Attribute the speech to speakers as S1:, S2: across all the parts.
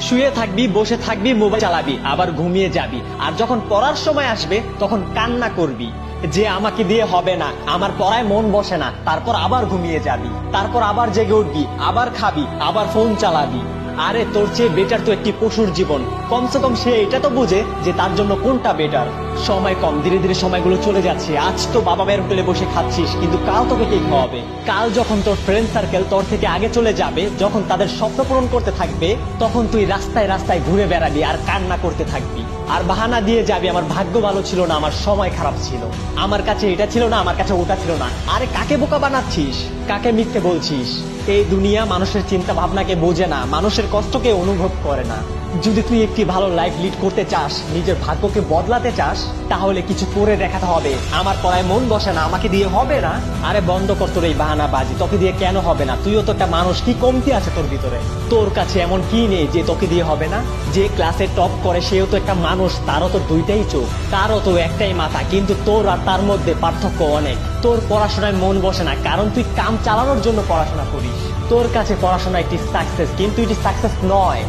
S1: শুয়ে থাকবি, বসে থাকবি, মোবাইল চালাবি, আবার ঘুমিয়ে যাবি। আর যখন পড়ার সময় আসবে তখন কান্না করবি যে আমাকে দিয়ে হবে না, আমার পড়ায় মন বসে না। তারপর আবার ঘুমিয়ে যাবি, তারপর আবার জেগে উঠবি, আবার খাবি, আবার ফোন চালাবি। আরে তোর চেয়ে বেটার তো একটি পশুর জীবন। কমসে কম সে এটা তো বুঝে যে তার জন্য কোনটা বেটার। সময় কম, ধীরে ধীরে সময়গুলো চলে যাচ্ছে। আজ তো বাবা মায়ের হোটেলে বসে খাচ্ছিস, কিন্তু কাল তোকে কে খাওয়াবে? কাল যখন তোর ফ্রেন্ড সার্কেল তোর থেকে আগে চলে যাবে, যখন তাদের স্বপ্ন পূরণ করতে থাকবে, তখন তুই রাস্তায় রাস্তায় ঘুরে বেড়াবি আর কান্না করতে থাকবি। আর বাহানা দিয়ে যাবি আমার ভাগ্য ভালো ছিল না, আমার সময় খারাপ ছিল, আমার কাছে এটা ছিল না, আমার কাছে ওটা ছিল না। আরে কাকে বোকা বানাচ্ছিস? কাকে মিথ্যে বলছিস? এই দুনিয়া মানুষের চিন্তা ভাবনাকে বোঝে না, মানুষের কষ্টকে অনুভব করে না। যদি তুই একটি ভালো লাইফ লিড করতে চাস, নিজের ভাগ্যকে বদলাতে চাস, তাহলে কিছু করে দেখাতে হবে। আমার পড়ায় মন বসে না, আমাকে দিয়ে হবে না। আরে বন্ধ কর তোর এই বাহানা বাজি। তোকে দিয়ে কেন হবে না? তুইও তো একটা মানুষ, কি কমতি আছে তোর ভিতরে? তোর কাছে এমন কি নেই যে তোকে দিয়ে হবে না? যে ক্লাসে টপ করে সেও তো একটা মানুষ, তারও তো দুইটাই চোখ, তারও তো একটাই মাথা, কিন্তু তোর আর তার মধ্যে পার্থক্য অনেক। তোর পড়াশোনায় মন বসে না কারণ তুই কাম চালানোর জন্য পড়াশোনা করিস। তোর কাছে পড়াশোনা একটি সাকসেস, কিন্তু এটি সাকসেস নয়।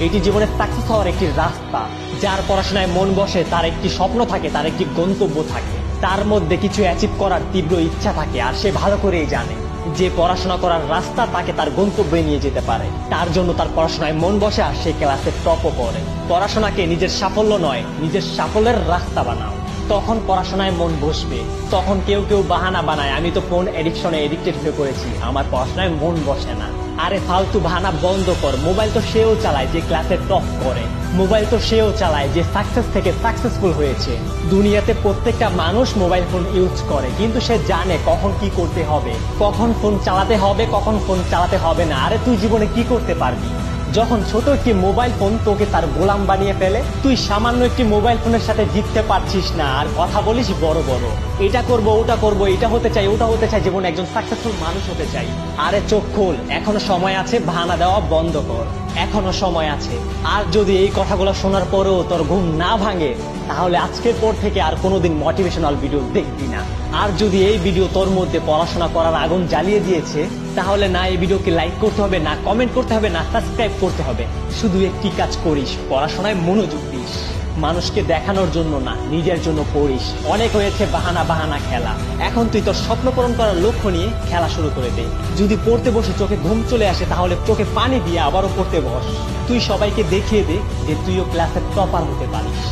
S1: এটি জীবনে সাকসেস হওয়ার একটি রাস্তা। যার পড়াশোনায় মন বসে তার একটি স্বপ্ন থাকে, তার একটি গন্তব্য থাকে, তার মধ্যে কিছু অ্যাচিভ করার তীব্র ইচ্ছা থাকে। আর সে ভালো করেই জানে যে পড়াশোনা করার রাস্তা তাকে তার গন্তব্যে নিয়ে যেতে পারে। তার জন্য তার পড়াশোনায় মন বসে আর সে ক্লাসে টপও করে। পড়াশোনাকে নিজের সাফল্য নয়, নিজের সাফল্যের রাস্তা বানাও, তখন পড়াশোনায় মন বসবে। তখন কেউ কেউ বাহানা বানায়, আমি তো ফোন এডিকশনে এডিক্টেড হয়ে পড়েছি, আমার পড়াশোনায় মন বসে না। আরে ফালতু বাহানা বন্ধ কর। মোবাইল তো সেও চালায় যে ক্লাসে টপ করে, মোবাইল তো সেও চালায় যে সাকসেস থেকে সাকসেসফুল হয়েছে। দুনিয়াতে প্রত্যেকটা মানুষ মোবাইল ফোন ইউজ করে, কিন্তু সে জানে কখন কি করতে হবে, কখন ফোন চালাতে হবে, কখন ফোন চালাতে হবে না। আরে তুই জীবনে কি করতে পারবি যখন ছোট একটি মোবাইল ফোন তোকে তার গোলাম বানিয়ে ফেলে? তুই সামান্য একটি মোবাইল ফোনের সাথে জিততে পারছিস না, আর কথা বলিস বড় বড়, এটা করব, ওটা করব, এটা হতে চাই, ওটা হতে চাই, জীবনে একজন সাকসেসফুল মানুষ হতে চাই। আরে চোখ খোল, এখনো সময় আছে, বাহানা দেওয়া বন্ধ কর, এখনো সময় আছে। আর যদি এই কথাগুলো শোনার পরেও তোর ঘুম না ভাঙে, তাহলে আজকের পর থেকে আর কোনোদিন মোটিভেশনাল ভিডিও দেখবি না। আর যদি এই ভিডিও তোর মধ্যে পড়াশোনা করার আগুন জ্বালিয়ে দিয়েছে, তাহলে না এই ভিডিওকে লাইক করতে হবে, না কমেন্ট করতে হবে, না সাবস্ক্রাইব করতে হবে। শুধু একটি কাজ করিস, পড়াশোনায় মনোযোগ দিস। মানুষকে দেখানোর জন্য না, নিজের জন্য পড়িস। অনেক হয়েছে বাহানা বাহানা খেলা, এখন তুই তোর স্বপ্ন পূরণ করার লক্ষ্য নিয়ে খেলা শুরু করে দে। যদি পড়তে বসে চোখে ঘুম চলে আসে, তাহলে চোখে পানি দিয়ে আবারও পড়তে বস। তুই সবাইকে দেখিয়ে দে যে তুইও ক্লাসের টপার হতে পারিস।